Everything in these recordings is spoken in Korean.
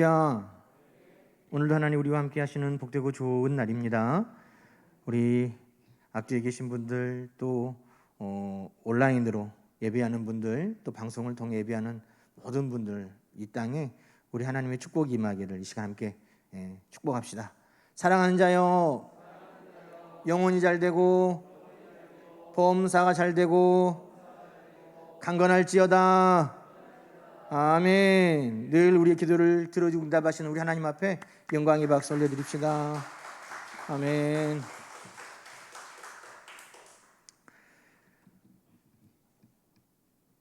야, 오늘도 하나님 우리와 함께 하시는 복되고 좋은 날입니다. 우리 앞뒤에 계신 분들, 또 온라인으로 예배하는 분들, 또 방송을 통해 예배하는 모든 분들, 이 땅에 우리 하나님의 축복이 임하기를 이 시간 함께 축복합시다. 사랑하는 자여, 영혼이 잘 되고 범사가 잘 되고 강건할지어다. 아멘. 늘 우리의 기도를 들어주고 응답하시는 우리 하나님 앞에 영광의 박수 올려드립시다. 아멘.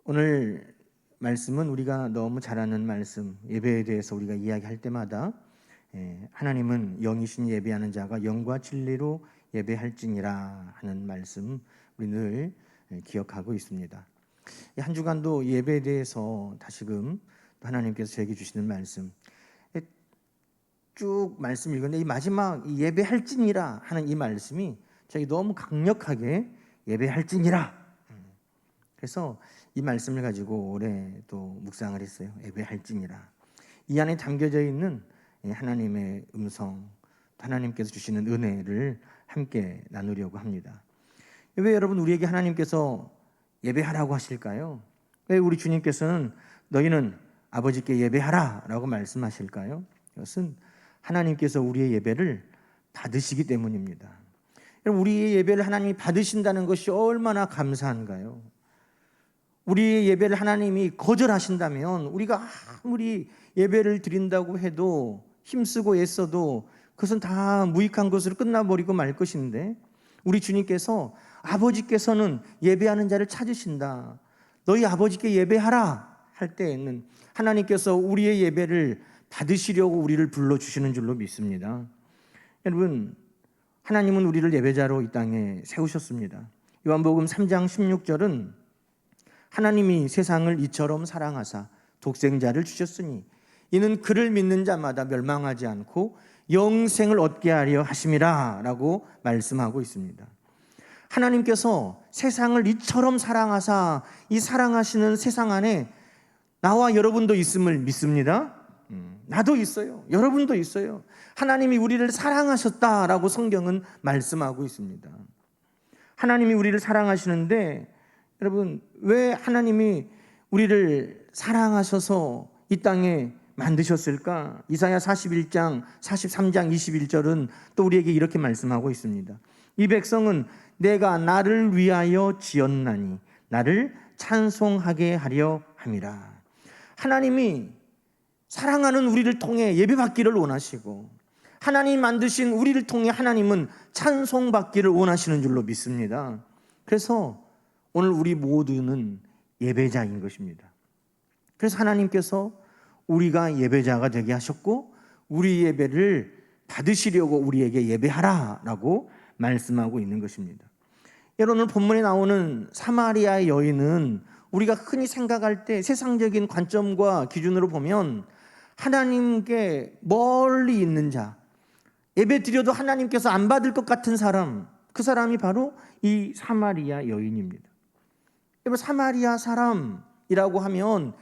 오늘 말씀은 우리가 너무 잘 아는 말씀, 예배에 대해서 우리가 이야기할 때마다 하나님은 영이신 예배하는 자가 영과 진리로 예배할지니라 하는 말씀, 우리 늘 기억하고 있습니다. 한 주간도 예배에 대해서 다시금 하나님께서 저에게 주시는 말씀, 쭉 말씀 읽었는데 이 마지막 예배할지니라 하는 이 말씀이 저에게 너무 강력하게 예배할지니라. 그래서 이 말씀을 가지고 올해 또 묵상을 했어요. 예배할지니라. 이 안에 담겨져 있는 하나님의 음성, 하나님께서 주시는 은혜를 함께 나누려고 합니다. 왜 여러분 우리에게 하나님께서 예배하라고 하실까요? 왜 우리 주님께서는 너희는 아버지께 예배하라 라고 말씀하실까요? 이것은 하나님께서 우리의 예배를 받으시기 때문입니다. 우리의 예배를 하나님이 받으신다는 것이 얼마나 감사한가요? 우리의 예배를 하나님이 거절하신다면 우리가 아무리 예배를 드린다고 해도 힘쓰고 애써도 그것은 다 무익한 것으로 끝나버리고 말 것인데, 우리 주님께서 아버지께서는 예배하는 자를 찾으신다, 너희 아버지께 예배하라 할 때에는 하나님께서 우리의 예배를 받으시려고 우리를 불러주시는 줄로 믿습니다. 여러분, 하나님은 우리를 예배자로 이 땅에 세우셨습니다. 요한복음 3장 16절은 하나님이 세상을 이처럼 사랑하사 독생자를 주셨으니 이는 그를 믿는 자마다 멸망하지 않고 영생을 얻게 하려 하심이라 라고 말씀하고 있습니다. 하나님께서 세상을 이처럼 사랑하사, 이 사랑하시는 세상 안에 나와 여러분도 있음을 믿습니다. 나도 있어요. 여러분도 있어요. 하나님이 우리를 사랑하셨다라고 성경은 말씀하고 있습니다. 하나님이 우리를 사랑하시는데, 여러분, 왜 하나님이 우리를 사랑하셔서 이 땅에 만드셨을까? 이사야 41장, 43장 21절은 또 우리에게 이렇게 말씀하고 있습니다. 이 백성은 내가 나를 위하여 지었나니 나를 찬송하게 하려 함이라. 하나님이 사랑하는 우리를 통해 예배받기를 원하시고, 하나님 만드신 우리를 통해 하나님은 찬송받기를 원하시는 줄로 믿습니다. 그래서 오늘 우리 모두는 예배자인 것입니다. 그래서 하나님께서 우리가 예배자가 되게 하셨고, 우리 예배를 받으시려고 우리에게 예배하라라고 말씀하고 있는 것입니다. 여러분, 오늘 본문에 나오는 사마리아의 여인은 우리가 흔히 생각할 때 세상적인 관점과 기준으로 보면 하나님께 멀리 있는 자, 예배 드려도 하나님께서 안 받을 것 같은 사람, 그 사람이 바로 이 사마리아 여인입니다. 여러분, 사마리아 사람이라고 하면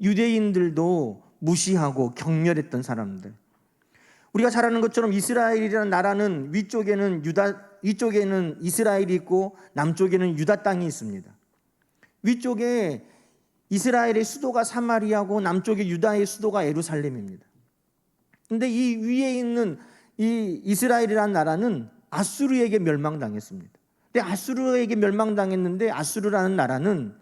유대인들도 무시하고 경멸했던 사람들. 우리가 잘 아는 것처럼 이스라엘이라는 나라는 위쪽에는 이스라엘이 있고 남쪽에는 유다 땅이 있습니다. 위쪽에 이스라엘의 수도가 사마리아고 남쪽에 유다의 수도가 예루살렘입니다. 그런데 이 위에 있는 이 이스라엘이라는 나라는 아수르에게 멸망당했습니다. 근데 아수르에게 멸망당했는데 아수르라는 나라는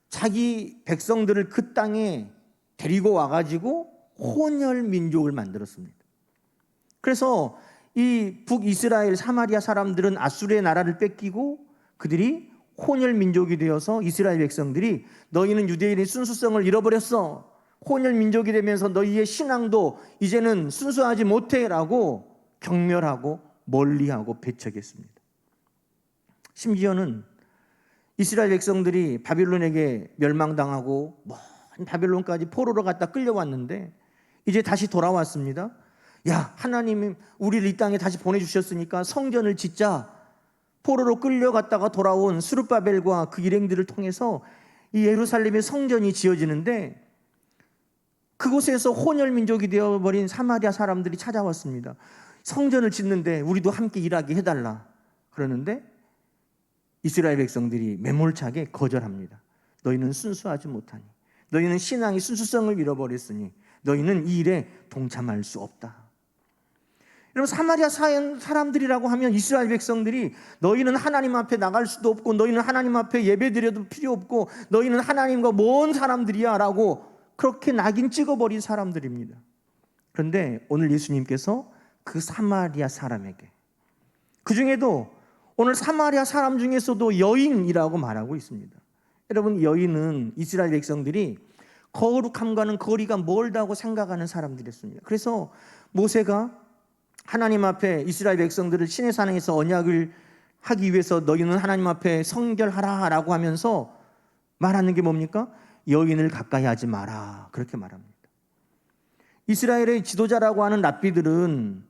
자기 백성들을 그 땅에 데리고 와가지고 혼혈 민족을 만들었습니다. 그래서 이 북이스라엘 사마리아 사람들은 아수르의 나라를 뺏기고 그들이 혼혈 민족이 되어서 이스라엘 백성들이 너희는 유대인의 순수성을 잃어버렸어, 혼혈 민족이 되면서 너희의 신앙도 이제는 순수하지 못해 라고 경멸하고 멀리하고 배척했습니다. 심지어는 이스라엘 백성들이 바빌론에게 멸망당하고 먼 바빌론까지 포로로 갔다 끌려왔는데 이제 다시 돌아왔습니다. 야, 하나님이 우리를 이 땅에 다시 보내주셨으니까 성전을 짓자. 포로로 끌려갔다가 돌아온 스룹바벨과 그 일행들을 통해서 이 예루살렘의 성전이 지어지는데 그곳에서 혼혈민족이 되어버린 사마리아 사람들이 찾아왔습니다. 성전을 짓는데 우리도 함께 일하게 해달라 그러는데 이스라엘 백성들이 매몰차게 거절합니다. 너희는 순수하지 못하니, 너희는 신앙의 순수성을 잃어버렸으니 너희는 이 일에 동참할 수 없다. 여러분, 사마리아 사람들이라고 하면 이스라엘 백성들이 너희는 하나님 앞에 나갈 수도 없고 너희는 하나님 앞에 예배드려도 필요 없고 너희는 하나님과 먼 사람들이야 라고 그렇게 낙인 찍어버린 사람들입니다. 그런데 오늘 예수님께서 그 사마리아 사람에게, 그 중에도 오늘 사마리아 사람 중에서도 여인이라고 말하고 있습니다. 여러분, 여인은 이스라엘 백성들이 거룩함과는 거리가 멀다고 생각하는 사람들이었습니다. 그래서 모세가 하나님 앞에 이스라엘 백성들을 시내 산에서 언약을 하기 위해서 너희는 하나님 앞에 성결하라 라고 하면서 말하는 게 뭡니까? 여인을 가까이 하지 마라, 그렇게 말합니다. 이스라엘의 지도자라고 하는 랍비들은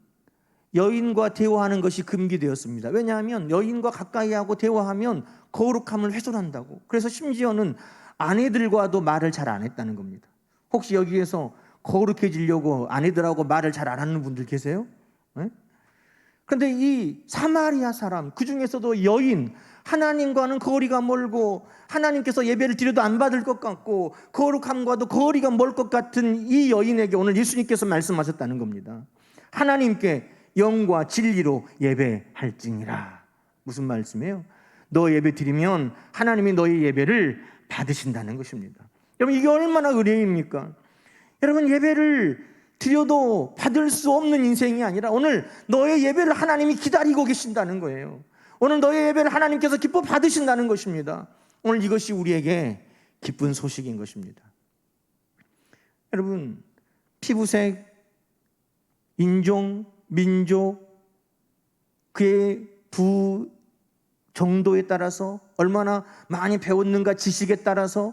여인과 대화하는 것이 금기되었습니다. 왜냐하면 여인과 가까이 하고 대화하면 거룩함을 훼손한다고. 그래서 심지어는 아내들과도 말을 잘 안 했다는 겁니다. 혹시 여기에서 거룩해지려고 아내들하고 말을 잘 안 하는 분들 계세요? 네? 그런데 이 사마리아 사람, 그 중에서도 여인, 하나님과는 거리가 멀고 하나님께서 예배를 드려도 안 받을 것 같고 거룩함과도 거리가 멀 것 같은 이 여인에게 오늘 예수님께서 말씀하셨다는 겁니다. 하나님께 영과 진리로 예배할지니라. 무슨 말씀이에요? 너 예배 드리면 하나님이 너의 예배를 받으신다는 것입니다. 여러분, 이게 얼마나 은혜입니까? 여러분, 예배를 드려도 받을 수 없는 인생이 아니라 오늘 너의 예배를 하나님이 기다리고 계신다는 거예요. 오늘 너의 예배를 하나님께서 기뻐 받으신다는 것입니다. 오늘 이것이 우리에게 기쁜 소식인 것입니다. 여러분, 피부색, 인종, 민족, 그의 부 정도에 따라서 얼마나 많이 배웠는가 지식에 따라서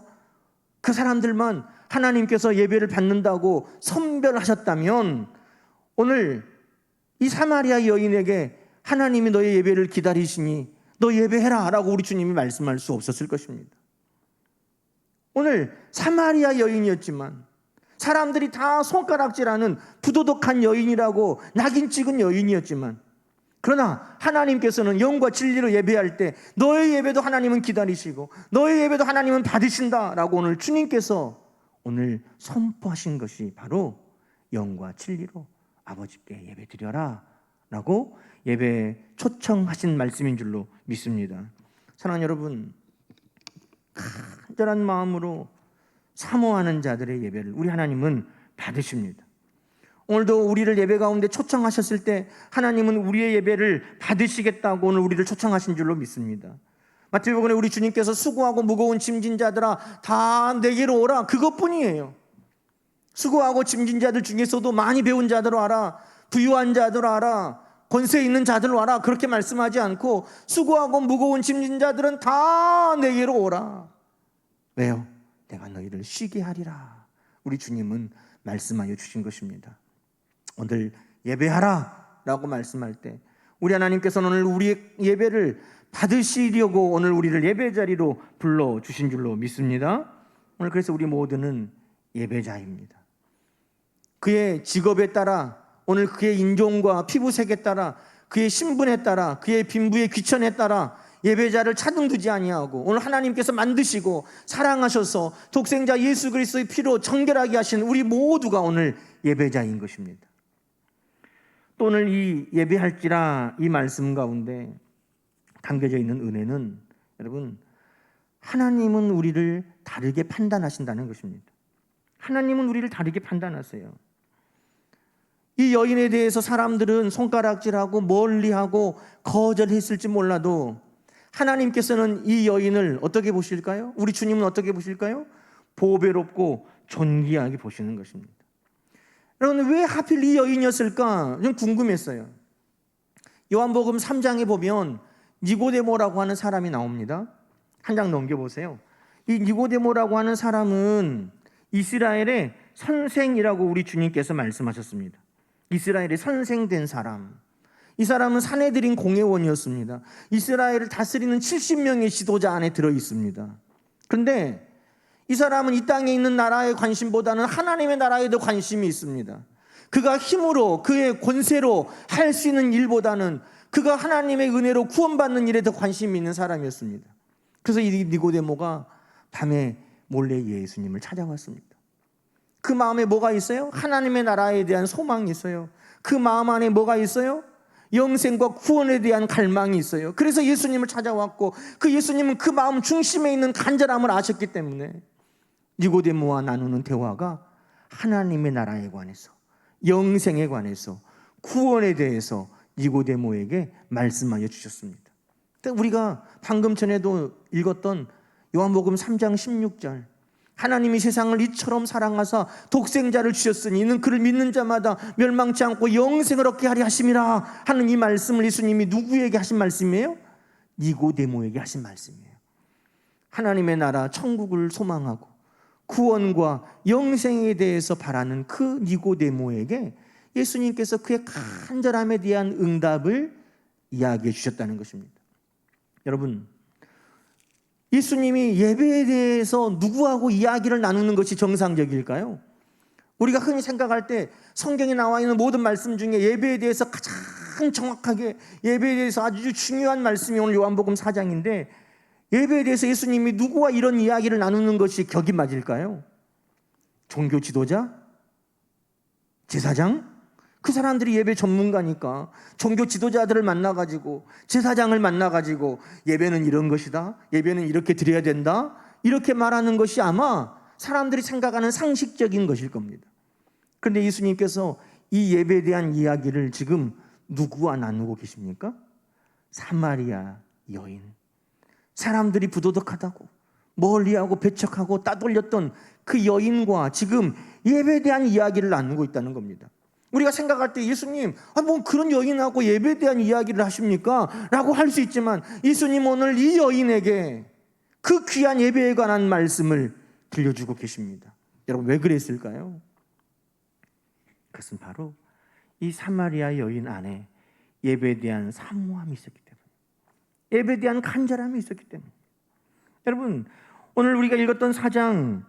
그 사람들만 하나님께서 예배를 받는다고 선별하셨다면 오늘 이 사마리아 여인에게 하나님이 너의 예배를 기다리시니 너 예배해라 라고 우리 주님이 말씀할 수 없었을 것입니다. 오늘 사마리아 여인이었지만 사람들이 다 손가락질하는 부도덕한 여인이라고 낙인 찍은 여인이었지만 그러나 하나님께서는 영과 진리로 예배할 때 너의 예배도 하나님은 기다리시고 너의 예배도 하나님은 받으신다라고 오늘 주님께서 오늘 선포하신 것이 바로 영과 진리로 아버지께 예배드려라 라고 예배에 초청하신 말씀인 줄로 믿습니다. 사랑하는 여러분, 간절한 마음으로 사모하는 자들의 예배를 우리 하나님은 받으십니다. 오늘도 우리를 예배 가운데 초청하셨을 때 하나님은 우리의 예배를 받으시겠다고 오늘 우리를 초청하신 줄로 믿습니다. 마태복음에 우리 주님께서 수고하고 무거운 짐진 자들아 다 내게로 오라, 그것뿐이에요. 수고하고 짐진 자들 중에서도 많이 배운 자들 와라, 부유한 자들 와라, 권세 있는 자들 와라, 그렇게 말씀하지 않고 수고하고 무거운 짐진 자들은 다 내게로 오라. 왜요? 내가 너희를 쉬게 하리라. 우리 주님은 말씀하여 주신 것입니다. 오늘 예배하라 라고 말씀할 때 우리 하나님께서는 오늘 우리의 예배를 받으시려고 오늘 우리를 예배 자리로 불러주신 줄로 믿습니다. 오늘 그래서 우리 모두는 예배자입니다. 그의 직업에 따라, 오늘 그의 인종과 피부색에 따라, 그의 신분에 따라, 그의 빈부의 귀천에 따라 예배자를 차등두지 아니하고 오늘 하나님께서 만드시고 사랑하셔서 독생자 예수 그리스도의 피로 정결하게 하신 우리 모두가 오늘 예배자인 것입니다. 또 오늘 이 예배할지라 이 말씀 가운데 담겨져 있는 은혜는 여러분, 하나님은 우리를 다르게 판단하신다는 것입니다. 하나님은 우리를 다르게 판단하세요. 이 여인에 대해서 사람들은 손가락질하고 멀리하고 거절했을지 몰라도 하나님께서는 이 여인을 어떻게 보실까요? 우리 주님은 어떻게 보실까요? 보배롭고 존귀하게 보시는 것입니다. 여러분, 왜 하필 이 여인이었을까? 좀 궁금했어요. 요한복음 3장에 보면 니고데모라고 하는 사람이 나옵니다. 한 장 넘겨보세요. 이 니고데모라고 하는 사람은 이스라엘의 선생이라고 우리 주님께서 말씀하셨습니다. 이스라엘의 선생된 사람. 이 사람은 산헤드린 공회원이었습니다. 이스라엘을 다스리는 70명의 지도자 안에 들어있습니다. 그런데 이 사람은 이 땅에 있는 나라의 관심보다는 하나님의 나라에 더 관심이 있습니다. 그가 힘으로 그의 권세로 할 수 있는 일보다는 그가 하나님의 은혜로 구원받는 일에 더 관심이 있는 사람이었습니다. 그래서 이 니고데모가 밤에 몰래 예수님을 찾아왔습니다. 그 마음에 뭐가 있어요? 하나님의 나라에 대한 소망이 있어요. 그 마음 안에 뭐가 있어요? 영생과 구원에 대한 갈망이 있어요. 그래서 예수님을 찾아왔고, 그 예수님은 그 마음 중심에 있는 간절함을 아셨기 때문에 니고데모와 나누는 대화가 하나님의 나라에 관해서, 영생에 관해서, 구원에 대해서 니고데모에게 말씀하여 주셨습니다. 우리가 방금 전에도 읽었던 요한복음 3장 16절, 하나님이 세상을 이처럼 사랑하사 독생자를 주셨으니 이는 그를 믿는 자마다 멸망치 않고 영생을 얻게 하리 하심이라 하는 이 말씀을 예수님이 누구에게 하신 말씀이에요? 니고데모에게 하신 말씀이에요. 하나님의 나라 천국을 소망하고 구원과 영생에 대해서 바라는 그 니고데모에게 예수님께서 그의 간절함에 대한 응답을 이야기해 주셨다는 것입니다. 여러분, 예수님이 예배에 대해서 누구하고 이야기를 나누는 것이 정상적일까요? 우리가 흔히 생각할 때 성경에 나와 있는 모든 말씀 중에 예배에 대해서 가장 정확하게, 예배에 대해서 아주 중요한 말씀이 오늘 요한복음 4장인데, 예배에 대해서 예수님이 누구와 이런 이야기를 나누는 것이 격이 맞을까요? 종교 지도자? 제사장? 그 사람들이 예배 전문가니까 종교 지도자들을 만나가지고, 제사장을 만나가지고 예배는 이런 것이다, 예배는 이렇게 드려야 된다, 이렇게 말하는 것이 아마 사람들이 생각하는 상식적인 것일 겁니다. 그런데 예수님께서 이 예배에 대한 이야기를 지금 누구와 나누고 계십니까? 사마리아 여인. 사람들이 부도덕하다고 멀리하고 배척하고 따돌렸던 그 여인과 지금 예배에 대한 이야기를 나누고 있다는 겁니다. 우리가 생각할 때 예수님, 뭐 그런 여인하고 예배에 대한 이야기를 하십니까? 라고 할 수 있지만, 예수님 오늘 이 여인에게 그 귀한 예배에 관한 말씀을 들려주고 계십니다. 여러분, 왜 그랬을까요? 그것은 바로 이 사마리아 여인 안에 예배에 대한 사모함이 있었기 때문에, 예배에 대한 간절함이 있었기 때문에. 여러분, 오늘 우리가 읽었던 4장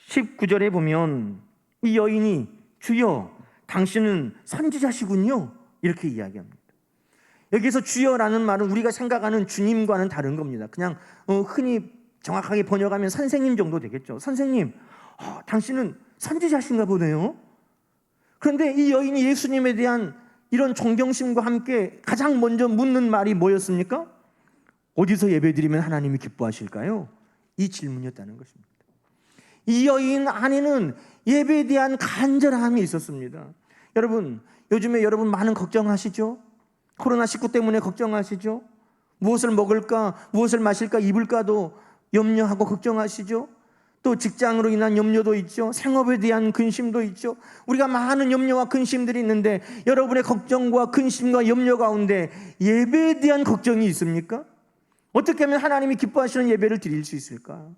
19절에 보면 이 여인이 주여 당신은 선지자시군요, 이렇게 이야기합니다. 여기서 주여라는 말은 우리가 생각하는 주님과는 다른 겁니다. 그냥 흔히 정확하게 번역하면 선생님 정도 되겠죠. 선생님, 당신은 선지자신가 보네요. 그런데 이 여인이 예수님에 대한 이런 존경심과 함께 가장 먼저 묻는 말이 뭐였습니까? 어디서 예배드리면 하나님이 기뻐하실까요? 이 질문이었다는 것입니다. 이 여인 안에는 예배에 대한 간절함이 있었습니다. 여러분, 요즘에 여러분 많은 걱정하시죠? 코로나19 때문에 걱정하시죠? 무엇을 먹을까, 무엇을 마실까, 입을까도 염려하고 걱정하시죠? 또 직장으로 인한 염려도 있죠. 생업에 대한 근심도 있죠. 우리가 많은 염려와 근심들이 있는데, 여러분의 걱정과 근심과 염려 가운데 예배에 대한 걱정이 있습니까? 어떻게 하면 하나님이 기뻐하시는 예배를 드릴 수 있을까?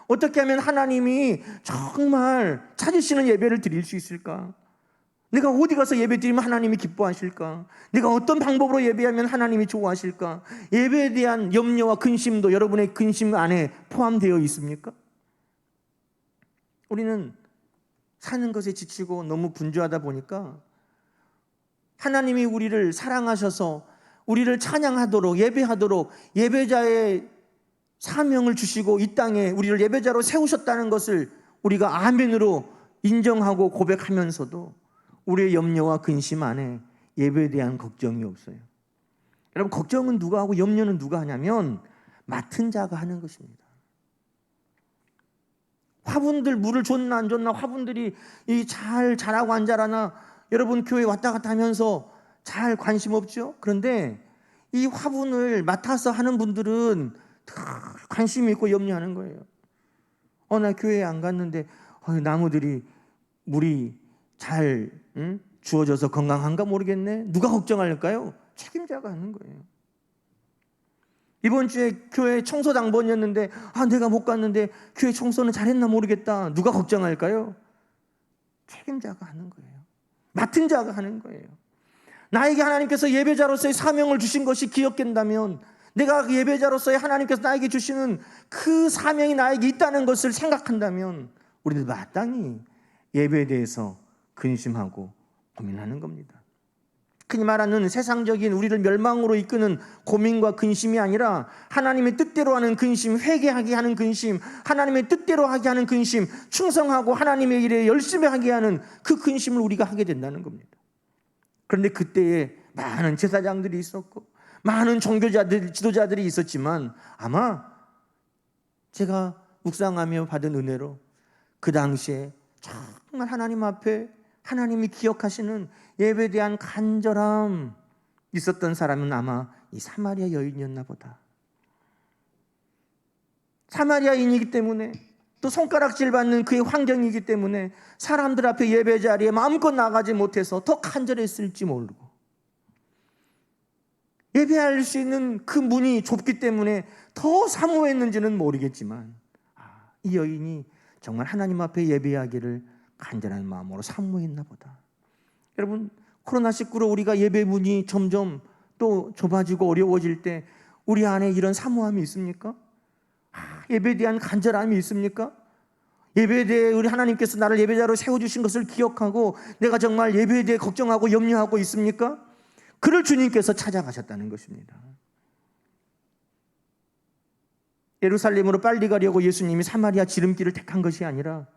어떻게 하면 하나님이 정말 찾으시는 예배를 드릴 수 있을까? 내가 어디 가서 예배 드리면 하나님이 기뻐하실까? 내가 어떤 방법으로 예배하면 하나님이 좋아하실까? 예배에 대한 염려와 근심도 여러분의 근심 안에 포함되어 있습니까? 우리는 사는 것에 지치고 너무 분주하다 보니까 하나님이 우리를 사랑하셔서 우리를 찬양하도록, 예배하도록 예배자의 사명을 주시고 이 땅에 우리를 예배자로 세우셨다는 것을 우리가 아멘으로 인정하고 고백하면서도 우리의 염려와 근심 안에 예배에 대한 걱정이 없어요. 여러분, 걱정은 누가 하고 염려는 누가 하냐면 맡은 자가 하는 것입니다. 화분들 물을 줬나 안 줬나, 화분들이 잘 자라고 안 자라나, 여러분 교회 왔다 갔다 하면서 잘 관심 없죠? 그런데 이 화분을 맡아서 하는 분들은 관심이 있고 염려하는 거예요. 나 교회에 안 갔는데 나무들이 물이 잘 주어져서 건강한가 모르겠네. 누가 걱정할까요? 책임자가 하는 거예요. 이번 주에 교회 청소 당번이었는데 내가 못 갔는데 교회 청소는 잘했나 모르겠다. 누가 걱정할까요? 책임자가 하는 거예요. 맡은 자가 하는 거예요. 나에게 하나님께서 예배자로서의 사명을 주신 것이 기억된다면, 내가 그 예배자로서의 하나님께서 나에게 주시는 그 사명이 나에게 있다는 것을 생각한다면 우리들 마땅히 예배에 대해서 근심하고 고민하는 겁니다. 흔히 말하는 세상적인 우리를 멸망으로 이끄는 고민과 근심이 아니라 하나님의 뜻대로 하는 근심, 회개하게 하는 근심, 하나님의 뜻대로 하게 하는 근심, 충성하고 하나님의 일에 열심히 하게 하는 그 근심을 우리가 하게 된다는 겁니다. 그런데 그때에 많은 제사장들이 있었고 많은 종교자들, 지도자들이 있었지만 아마 제가 묵상하며 받은 은혜로 그 당시에 정말 하나님 앞에 하나님이 기억하시는 예배에 대한 간절함 있었던 사람은 아마 이 사마리아 여인이었나 보다. 사마리아인이기 때문에 또 손가락질 받는 그의 환경이기 때문에 사람들 앞에 예배 자리에 마음껏 나가지 못해서 더 간절했을지 모르고 예배할 수 있는 그 문이 좁기 때문에 더 사모했는지는 모르겠지만 이 여인이 정말 하나님 앞에 예배하기를 간절한 마음으로 사모했나 보다. 여러분, 코로나19로 우리가 예배 문이 점점 또 좁아지고 어려워질 때 우리 안에 이런 사모함이 있습니까? 예배에 대한 간절함이 있습니까? 예배에 대해 우리 하나님께서 나를 예배자로 세워주신 것을 기억하고 내가 정말 예배에 대해 걱정하고 염려하고 있습니까? 그를 주님께서 찾아가셨다는 것입니다. 예루살렘으로 빨리 가려고 예수님이 사마리아 지름길을 택한 것이 아니라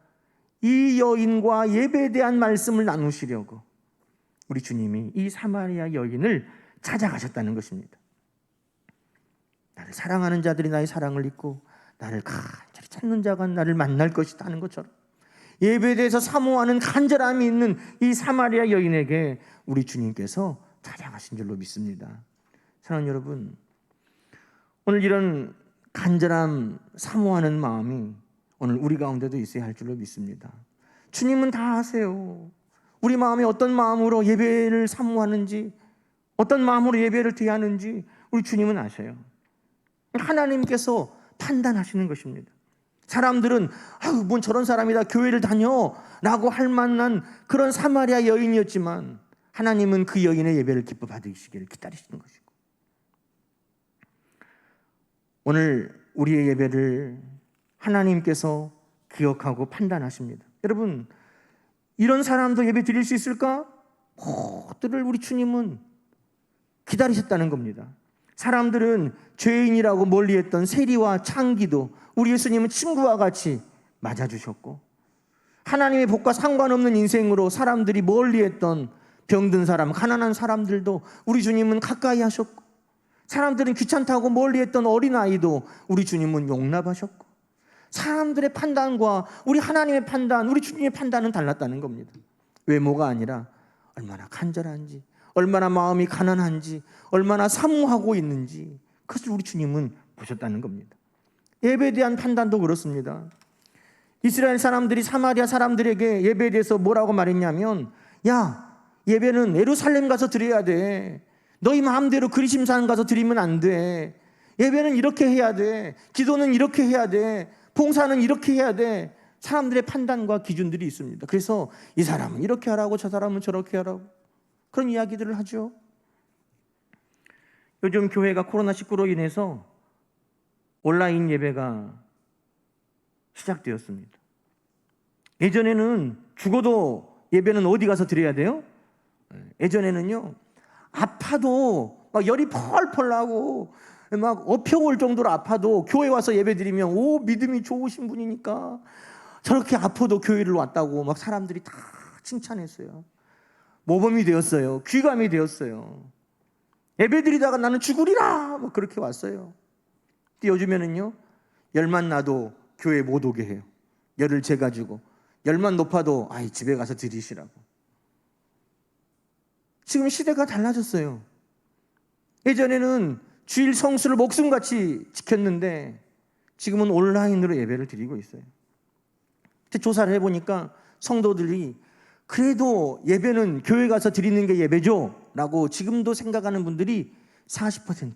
이 여인과 예배에 대한 말씀을 나누시려고 우리 주님이 이 사마리아 여인을 찾아가셨다는 것입니다. 나를 사랑하는 자들이 나의 사랑을 잊고 나를 간절히 찾는 자가 나를 만날 것이다 하는 것처럼 예배에 대해서 사모하는 간절함이 있는 이 사마리아 여인에게 우리 주님께서 찾아가신 줄로 믿습니다. 사랑하는 여러분, 오늘 이런 간절함, 사모하는 마음이 오늘 우리 가운데도 있어야 할 줄로 믿습니다. 주님은 다 아세요. 우리 마음이 어떤 마음으로 예배를 사모하는지, 어떤 마음으로 예배를 드리는지 우리 주님은 아셔요. 하나님께서 판단하시는 것입니다. 사람들은 뭔 저런 사람이다, 교회를 다녀 라고 할 만한 그런 사마리아 여인이었지만 하나님은 그 여인의 예배를 기뻐 받으시기를 기다리시는 것이고, 오늘 우리의 예배를 하나님께서 기억하고 판단하십니다. 여러분, 이런 사람도 예배 드릴 수 있을까? 그들을 우리 주님은 기다리셨다는 겁니다. 사람들은 죄인이라고 멀리했던 세리와 창기도 우리 예수님은 친구와 같이 맞아주셨고, 하나님의 복과 상관없는 인생으로 사람들이 멀리했던 병든 사람, 가난한 사람들도 우리 주님은 가까이 하셨고, 사람들은 귀찮다고 멀리했던 어린아이도 우리 주님은 용납하셨고, 사람들의 판단과 우리 하나님의 판단, 우리 주님의 판단은 달랐다는 겁니다. 외모가 아니라 얼마나 간절한지, 얼마나 마음이 가난한지, 얼마나 사모하고 있는지 그것을 우리 주님은 보셨다는 겁니다. 예배에 대한 판단도 그렇습니다. 이스라엘 사람들이 사마리아 사람들에게 예배에 대해서 뭐라고 말했냐면, 야, 예배는 예루살렘 가서 드려야 돼. 너희 마음대로 그리심산 가서 드리면 안 돼. 예배는 이렇게 해야 돼. 기도는 이렇게 해야 돼. 봉사는 이렇게 해야 돼. 사람들의 판단과 기준들이 있습니다. 그래서 이 사람은 이렇게 하라고 저 사람은 저렇게 하라고 그런 이야기들을 하죠. 요즘 교회가 코로나19로 인해서 온라인 예배가 시작되었습니다. 예전에는 죽어도 예배는 어디 가서 드려야 돼요? 예전에는요, 아파도 막 열이 펄펄 나고 막 엎혀올 정도로 아파도 교회 와서 예배 드리면 오, 믿음이 좋으신 분이니까 저렇게 아파도 교회를 왔다고 막 사람들이 다 칭찬했어요. 모범이 되었어요. 귀감이 되었어요. 예배 드리다가 나는 죽으리라 막 그렇게 왔어요. 근데 요즘에는요, 열만 나도 교회 못 오게 해요. 열을 재가지고 열만 높아도 집에 가서 드리시라고. 지금 시대가 달라졌어요. 예전에는 주일 성수를 목숨같이 지켰는데 지금은 온라인으로 예배를 드리고 있어요. 조사를 해보니까 성도들이 그래도 예배는 교회 가서 드리는 게 예배죠 라고 지금도 생각하는 분들이 40%.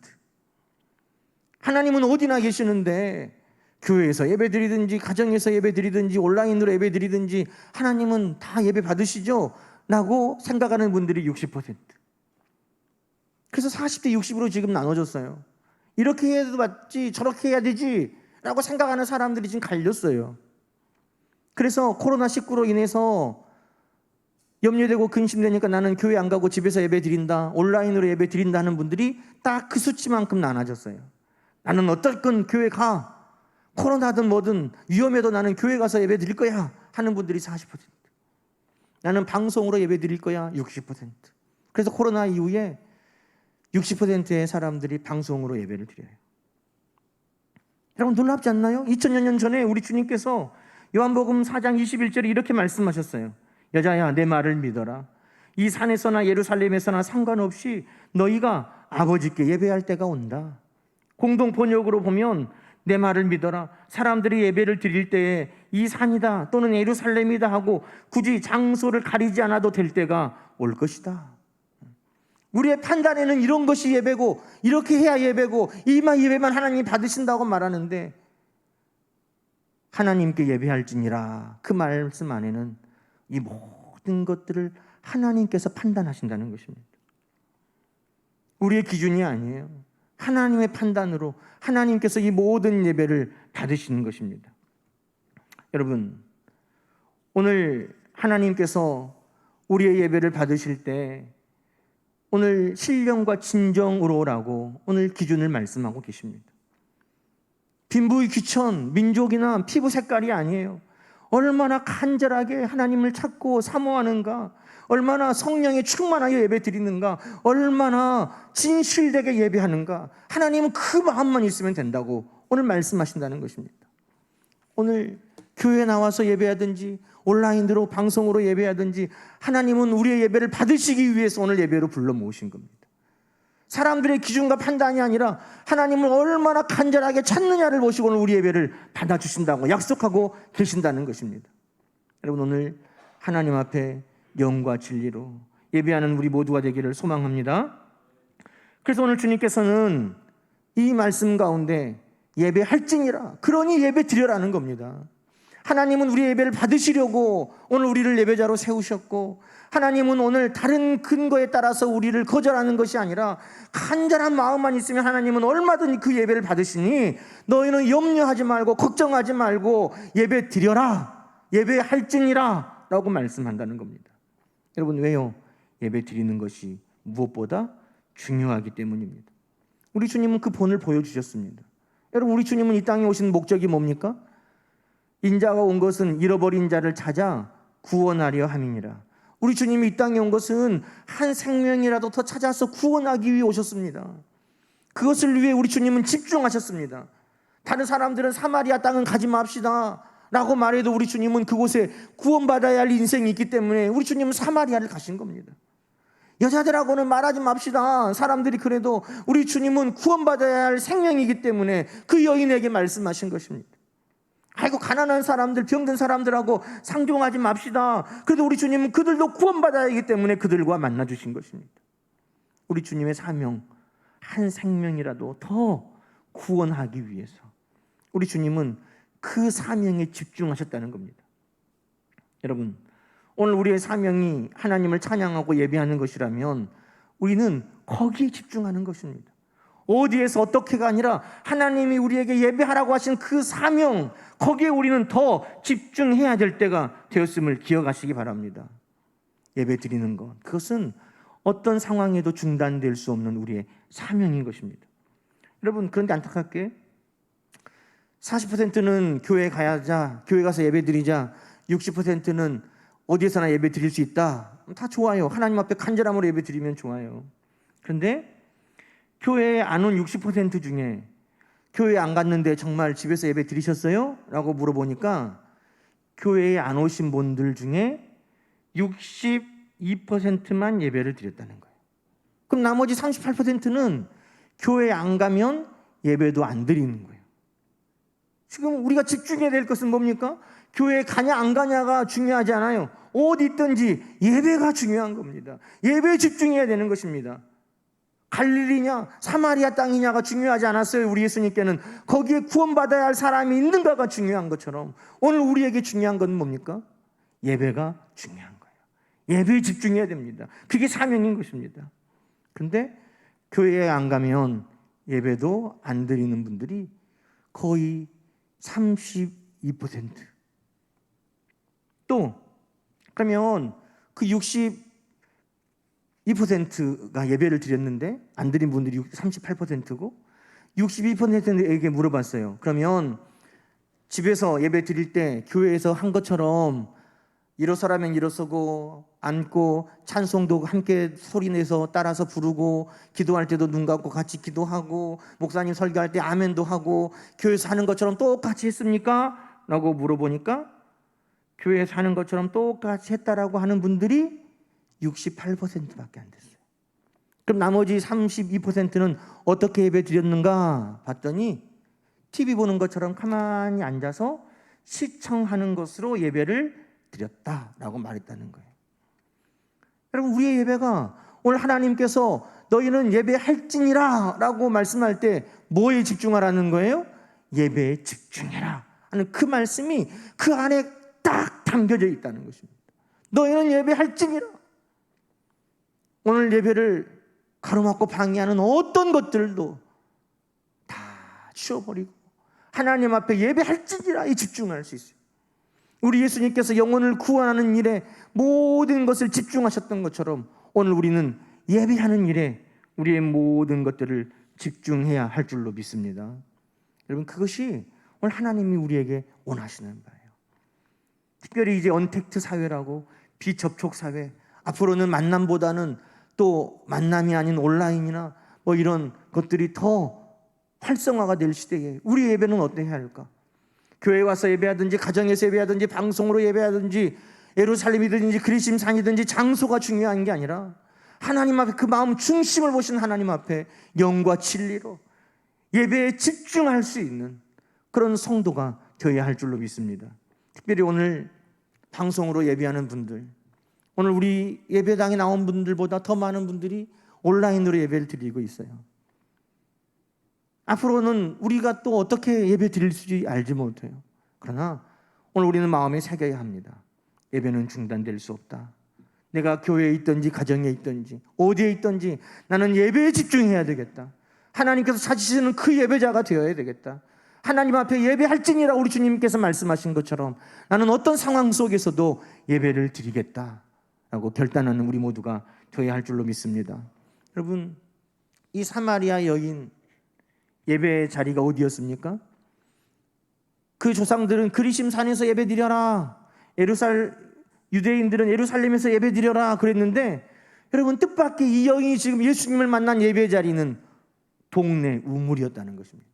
하나님은 어디나 계시는데 교회에서 예배 드리든지 가정에서 예배 드리든지 온라인으로 예배 드리든지 하나님은 다 예배 받으시죠 라고 생각하는 분들이 60%. 그래서 40대 60으로 지금 나눠졌어요. 이렇게 해야 맞지 저렇게 해야 되지 라고 생각하는 사람들이 지금 갈렸어요. 그래서 코로나19로 인해서 염려되고 근심되니까 나는 교회 안 가고 집에서 예배 드린다, 온라인으로 예배 드린다 하는 분들이 딱 그 수치만큼 나눠졌어요. 나는 어떻건 교회 가, 코로나든 뭐든 위험해도 나는 교회 가서 예배 드릴 거야 하는 분들이 40%, 나는 방송으로 예배 드릴 거야 60%. 그래서 코로나 이후에 60%의 사람들이 방송으로 예배를 드려요. 여러분 놀랍지 않나요? 2000여 년 전에 우리 주님께서 요한복음 4장 21절에 이렇게 말씀하셨어요. 여자야 내 말을 믿어라. 이 산에서나 예루살렘에서나 상관없이 너희가 아버지께 예배할 때가 온다. 공동 번역으로 보면 내 말을 믿어라. 사람들이 예배를 드릴 때에 이 산이다 또는 예루살렘이다 하고 굳이 장소를 가리지 않아도 될 때가 올 것이다. 우리의 판단에는 이런 것이 예배고 이렇게 해야 예배고 이만 예배만 하나님이 받으신다고 말하는데, 하나님께 예배할지니라 그 말씀 안에는 이 모든 것들을 하나님께서 판단하신다는 것입니다. 우리의 기준이 아니에요. 하나님의 판단으로 하나님께서 이 모든 예배를 받으시는 것입니다. 여러분, 오늘 하나님께서 우리의 예배를 받으실 때 오늘 신령과 진정으로라고 오늘 기준을 말씀하고 계십니다. 빈부의 귀천, 민족이나 피부 색깔이 아니에요. 얼마나 간절하게 하나님을 찾고 사모하는가, 얼마나 성령에 충만하여 예배 드리는가, 얼마나 진실되게 예배하는가, 하나님은 그 마음만 있으면 된다고 오늘 말씀하신다는 것입니다. 오늘 교회에 나와서 예배하든지 온라인으로 방송으로 예배하든지 하나님은 우리의 예배를 받으시기 위해서 오늘 예배로 불러 모으신 겁니다. 사람들의 기준과 판단이 아니라 하나님을 얼마나 간절하게 찾느냐를 보시고 오늘 우리 예배를 받아주신다고 약속하고 계신다는 것입니다. 여러분, 오늘 하나님 앞에 영과 진리로 예배하는 우리 모두가 되기를 소망합니다. 그래서 오늘 주님께서는 이 말씀 가운데 예배할지니라, 그러니 예배 드려라는 겁니다. 하나님은 우리 예배를 받으시려고 오늘 우리를 예배자로 세우셨고, 하나님은 오늘 다른 근거에 따라서 우리를 거절하는 것이 아니라 간절한 마음만 있으면 하나님은 얼마든지 그 예배를 받으시니 너희는 염려하지 말고 걱정하지 말고 예배 드려라, 예배할지니라 라고 말씀한다는 겁니다. 여러분, 왜요? 예배 드리는 것이 무엇보다 중요하기 때문입니다. 우리 주님은 그 본을 보여주셨습니다. 여러분, 우리 주님은 이 땅에 오신 목적이 뭡니까? 인자가 온 것은 잃어버린 자를 찾아 구원하려 함이니라. 우리 주님이 이 땅에 온 것은 한 생명이라도 더 찾아서 구원하기 위해 오셨습니다. 그것을 위해 우리 주님은 집중하셨습니다. 다른 사람들은 사마리아 땅은 가지 맙시다 라고 말해도 우리 주님은 그곳에 구원받아야 할 인생이 있기 때문에 우리 주님은 사마리아를 가신 겁니다. 여자들하고는 말하지 맙시다. 사람들이 그래도 우리 주님은 구원받아야 할 생명이기 때문에 그 여인에게 말씀하신 것입니다. 아이고, 가난한 사람들, 병든 사람들하고 상종하지 맙시다. 그래도 우리 주님은 그들도 구원받아야 하기 때문에 그들과 만나주신 것입니다. 우리 주님의 사명, 한 생명이라도 더 구원하기 위해서 우리 주님은 그 사명에 집중하셨다는 겁니다. 여러분, 오늘 우리의 사명이 하나님을 찬양하고 예배하는 것이라면 우리는 거기에 집중하는 것입니다. 어디에서 어떻게가 아니라 하나님이 우리에게 예배하라고 하신 그 사명, 거기에 우리는 더 집중해야 될 때가 되었음을 기억하시기 바랍니다. 예배 드리는 것, 그것은 어떤 상황에도 중단될 수 없는 우리의 사명인 것입니다. 여러분, 그런데 안타깝게 40%는 교회에 가야자, 교회 가서 예배 드리자, 60%는 어디에서나 예배 드릴 수 있다. 다 좋아요. 하나님 앞에 간절함으로 예배 드리면 좋아요. 그런데 교회에 안 온 60% 중에 교회에 안 갔는데 정말 집에서 예배 드리셨어요? 라고 물어보니까 교회에 안 오신 분들 중에 62%만 예배를 드렸다는 거예요. 그럼 나머지 38%는 교회에 안 가면 예배도 안 드리는 거예요. 지금 우리가 집중해야 될 것은 뭡니까? 교회에 가냐 안 가냐가 중요하지 않아요. 어디 있든지 예배가 중요한 겁니다. 예배에 집중해야 되는 것입니다. 갈릴리냐 사마리아 땅이냐가 중요하지 않았어요. 우리 예수님께는 거기에 구원받아야 할 사람이 있는가가 중요한 것처럼 오늘 우리에게 중요한 건 뭡니까? 예배가 중요한 거예요. 예배에 집중해야 됩니다. 그게 사명인 것입니다. 그런데 교회에 안 가면 예배도 안 드리는 분들이 거의 32%. 또 그러면 그 62%가 예배를 드렸는데 안 드린 분들이 38%고 62%에게 물어봤어요. 그러면 집에서 예배 드릴 때 교회에서 한 것처럼 일어서라면 일어서고 앉고 찬송도 함께 소리내서 따라서 부르고 기도할 때도 눈 감고 같이 기도하고 목사님 설교할 때 아멘도 하고 교회에서 하는 것처럼 똑같이 했습니까? 라고 물어보니까 교회에서 하는 것처럼 똑같이 했다라고 하는 분들이 68%밖에 안 됐어요. 그럼 나머지 32%는 어떻게 예배 드렸는가 봤더니 TV 보는 것처럼 가만히 앉아서 시청하는 것으로 예배를 드렸다라고 말했다는 거예요. 여러분, 우리의 예배가 오늘 하나님께서 너희는 예배할지니라 라고 말씀할 때 뭐에 집중하라는 거예요? 예배에 집중해라 하는 그 말씀이 그 안에 딱 담겨져 있다는 것입니다. 너희는 예배할지니라. 오늘 예배를 가로막고 방해하는 어떤 것들도 다 치워버리고 하나님 앞에 예배할지니라에 집중할 수 있어요. 우리 예수님께서 영혼을 구원하는 일에 모든 것을 집중하셨던 것처럼 오늘 우리는 예배하는 일에 우리의 모든 것들을 집중해야 할 줄로 믿습니다. 여러분, 그것이 오늘 하나님이 우리에게 원하시는 바예요. 특별히 이제 언택트 사회라고 비접촉 사회, 앞으로는 만남보다는 또 만남이 아닌 온라인이나 뭐 이런 것들이 더 활성화가 될 시대에 우리 예배는 어떻게 할까? 교회에 와서 예배하든지 가정에서 예배하든지 방송으로 예배하든지 예루살렘이든지 그리심산이든지 장소가 중요한 게 아니라 하나님 앞에 그 마음 중심을 보신 하나님 앞에 영과 진리로 예배에 집중할 수 있는 그런 성도가 되어야 할 줄로 믿습니다. 특별히 오늘 방송으로 예배하는 분들, 오늘 우리 예배당에 나온 분들보다 더 많은 분들이 온라인으로 예배를 드리고 있어요. 앞으로는 우리가 또 어떻게 예배 드릴지 알지 못해요. 그러나 오늘 우리는 마음에 새겨야 합니다. 예배는 중단될 수 없다. 내가 교회에 있든지 가정에 있든지 어디에 있든지 나는 예배에 집중해야 되겠다. 하나님께서 찾으시는 그 예배자가 되어야 되겠다. 하나님 앞에 예배할지니라 우리 주님께서 말씀하신 것처럼 나는 어떤 상황 속에서도 예배를 드리겠다라고 결단하는 우리 모두가 되어야 할 줄로 믿습니다. 여러분, 이 사마리아 여인 예배의 자리가 어디였습니까? 그 조상들은 그리심산에서 예배드려라, 유대인들은 예루살렘에서 예배드려라 그랬는데, 여러분, 뜻밖의 이 여인이 지금 예수님을 만난 예배 자리는 동네 우물이었다는 것입니다.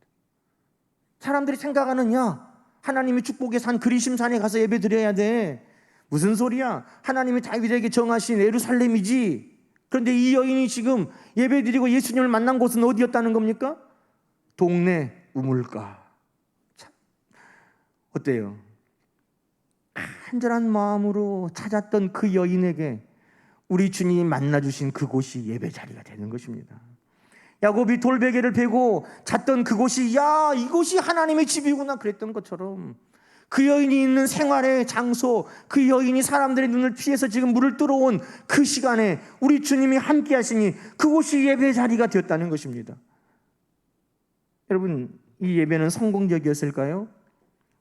사람들이 생각하는, 야, 하나님이 축복의 산 그리심산에 가서 예배드려야 돼. 무슨 소리야? 하나님이 다윗에게 정하신 예루살렘이지. 그런데 이 여인이 지금 예배드리고 예수님을 만난 곳은 어디였다는 겁니까? 동네 우물가. 참, 어때요? 간절한 마음으로 찾았던 그 여인에게 우리 주님이 만나주신 그곳이 예배 자리가 되는 것입니다. 야곱이 돌베개를 베고 잤던 그곳이, 야, 이곳이 하나님의 집이구나 그랬던 것처럼 그 여인이 있는 생활의 장소, 그 여인이 사람들의 눈을 피해서 지금 물을 뚫어온 그 시간에 우리 주님이 함께 하시니 그곳이 예배 자리가 되었다는 것입니다. 여러분, 이 예배는 성공적이었을까요?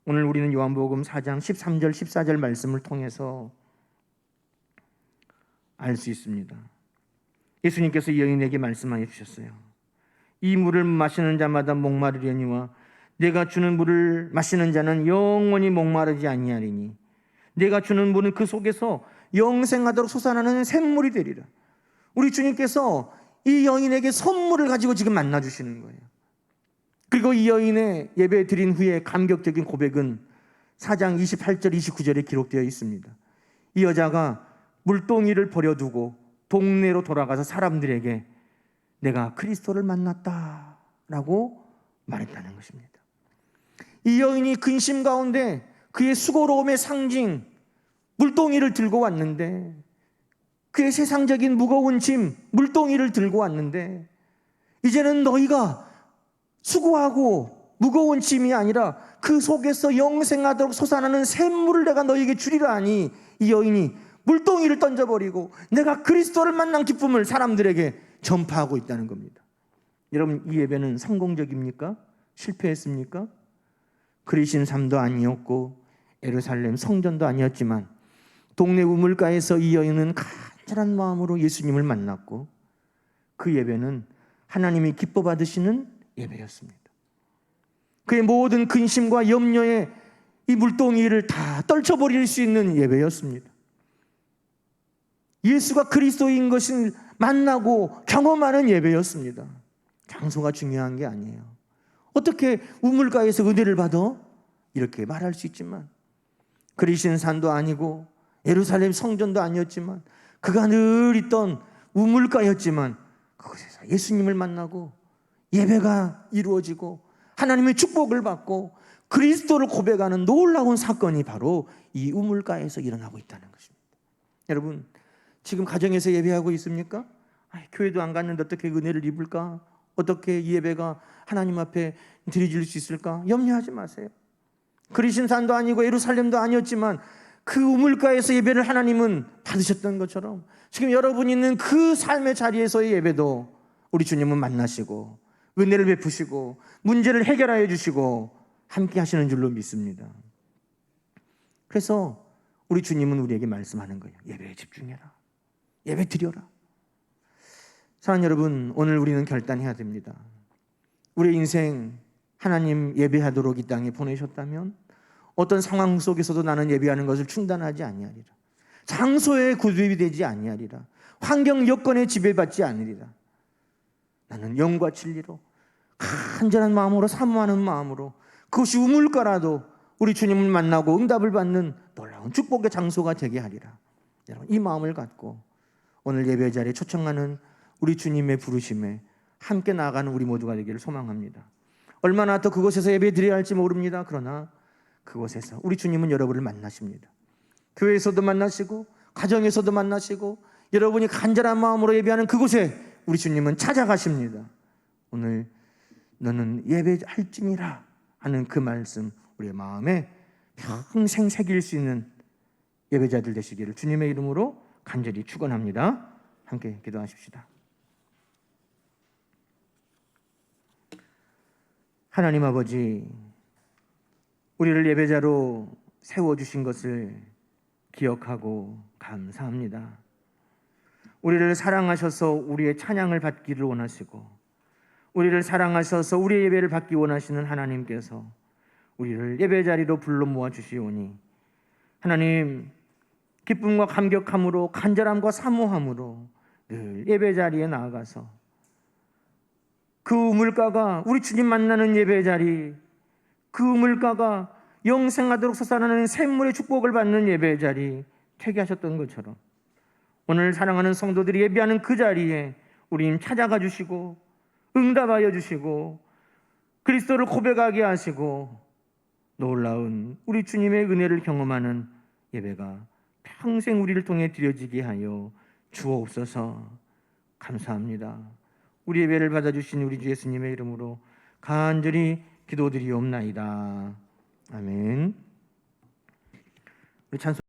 오늘 우리는 요한복음 4장 13절 14절 말씀을 통해서 알 수 있습니다. 예수님께서 이 여인에게 말씀하여 주셨어요. 이 물을 마시는 자마다 목마르려니와 내가 주는 물을 마시는 자는 영원히 목마르지 아니하리니 내가 주는 물은 그 속에서 영생하도록 솟아나는 샘물이 되리라. 우리 주님께서 이 여인에게 선물을 가지고 지금 만나주시는 거예요. 그리고 이 여인의 예배 드린 후에 감격적인 고백은 4장 28절 29절에 기록되어 있습니다. 이 여자가 물동이를 버려두고 동네로 돌아가서 사람들에게 내가 그리스도를 만났다라고 말했다는 것입니다. 이 여인이 근심 가운데 그의 수고로움의 상징 물동이를 들고 왔는데, 그의 세상적인 무거운 짐 물동이를 들고 왔는데, 이제는 너희가 수고하고 무거운 짐이 아니라 그 속에서 영생하도록 솟아나는 샘물을 내가 너희에게 주리라 하니, 이 여인이 물동이를 던져버리고 내가 그리스도를 만난 기쁨을 사람들에게 전파하고 있다는 겁니다. 여러분, 이 예배는 성공적입니까? 실패했습니까? 그리신 삶도 아니었고 예루살렘 성전도 아니었지만 동네 우물가에서 이 여인은 간절한 마음으로 예수님을 만났고 그 예배는 하나님이 기뻐 받으시는 예배였습니다. 그의 모든 근심과 염려에 이 물동이를 다 떨쳐버릴 수 있는 예배였습니다. 예수가 그리스도인 것을 만나고 경험하는 예배였습니다. 장소가 중요한 게 아니에요. 어떻게 우물가에서 은혜를 받아? 이렇게 말할 수 있지만 그리신 산도 아니고 예루살렘 성전도 아니었지만 그가 늘 있던 우물가였지만 그곳에서 예수님을 만나고 예배가 이루어지고 하나님의 축복을 받고 그리스도를 고백하는 놀라운 사건이 바로 이 우물가에서 일어나고 있다는 것입니다. 여러분, 지금 가정에서 예배하고 있습니까? 교회도 안 갔는데 어떻게 은혜를 입을까? 어떻게 이 예배가 하나님 앞에 드려질 수 있을까? 염려하지 마세요. 그리신 산도 아니고 예루살렘도 아니었지만 그 우물가에서 예배를 하나님은 받으셨던 것처럼 지금 여러분이 있는 그 삶의 자리에서의 예배도 우리 주님은 만나시고 은혜를 베푸시고 문제를 해결하여 주시고 함께 하시는 줄로 믿습니다. 그래서 우리 주님은 우리에게 말씀하는 거예요. 예배에 집중해라. 예배 드려라. 사랑하는 여러분, 오늘 우리는 결단해야 됩니다. 우리의 인생 하나님 예배하도록 이 땅에 보내셨다면 어떤 상황 속에서도 나는 예배하는 것을 중단하지 아니하리라. 장소에 구입이 되지 아니하리라. 환경 여건에 지배받지 않으리라. 나는 영과 진리로 간절한 마음으로 사모하는 마음으로 그것이 우물가라도 우리 주님을 만나고 응답을 받는 놀라운 축복의 장소가 되게 하리라. 여러분, 이 마음을 갖고 오늘 예배 자리에 초청하는 우리 주님의 부르심에 함께 나아가는 우리 모두가 되기를 소망합니다. 얼마나 더 그곳에서 예배 드려야 할지 모릅니다. 그러나 그곳에서 우리 주님은 여러분을 만나십니다. 교회에서도 만나시고 가정에서도 만나시고 여러분이 간절한 마음으로 예배하는 그곳에 우리 주님은 찾아가십니다. 오늘 너는 예배할지니라 하는 그 말씀 우리의 마음에 평생 새길 수 있는 예배자들 되시기를 주님의 이름으로 간절히 축원합니다. 함께 기도하십시다. 하나님 아버지, 우리를 예배자로 세워주신 것을 기억하고 감사합니다. 우리를 사랑하셔서 우리의 찬양을 받기를 원하시고 우리를 사랑하셔서 우리의 예배를 받기 원하시는 하나님께서 우리를 예배자리로 불러 모아주시오니 하나님, 기쁨과 감격함으로 간절함과 사모함으로 늘 예배자리에 나아가서 그 우물가가 우리 주님 만나는 예배자리, 그 우물가가 영생하도록 솟아나는 샘물의 축복을 받는 예배자리 되게 하셨던 것처럼 오늘 사랑하는 성도들이 예배하는 그 자리에 우리님 찾아가 주시고 응답하여 주시고 그리스도를 고백하게 하시고 놀라운 우리 주님의 은혜를 경험하는 예배가 평생 우리를 통해 드려지게 하여 주옵소서. 감사합니다. 우리 예배를 받아주신 우리 주 예수님의 이름으로 간절히 기도드리옵나이다. 아멘. 우리 찬송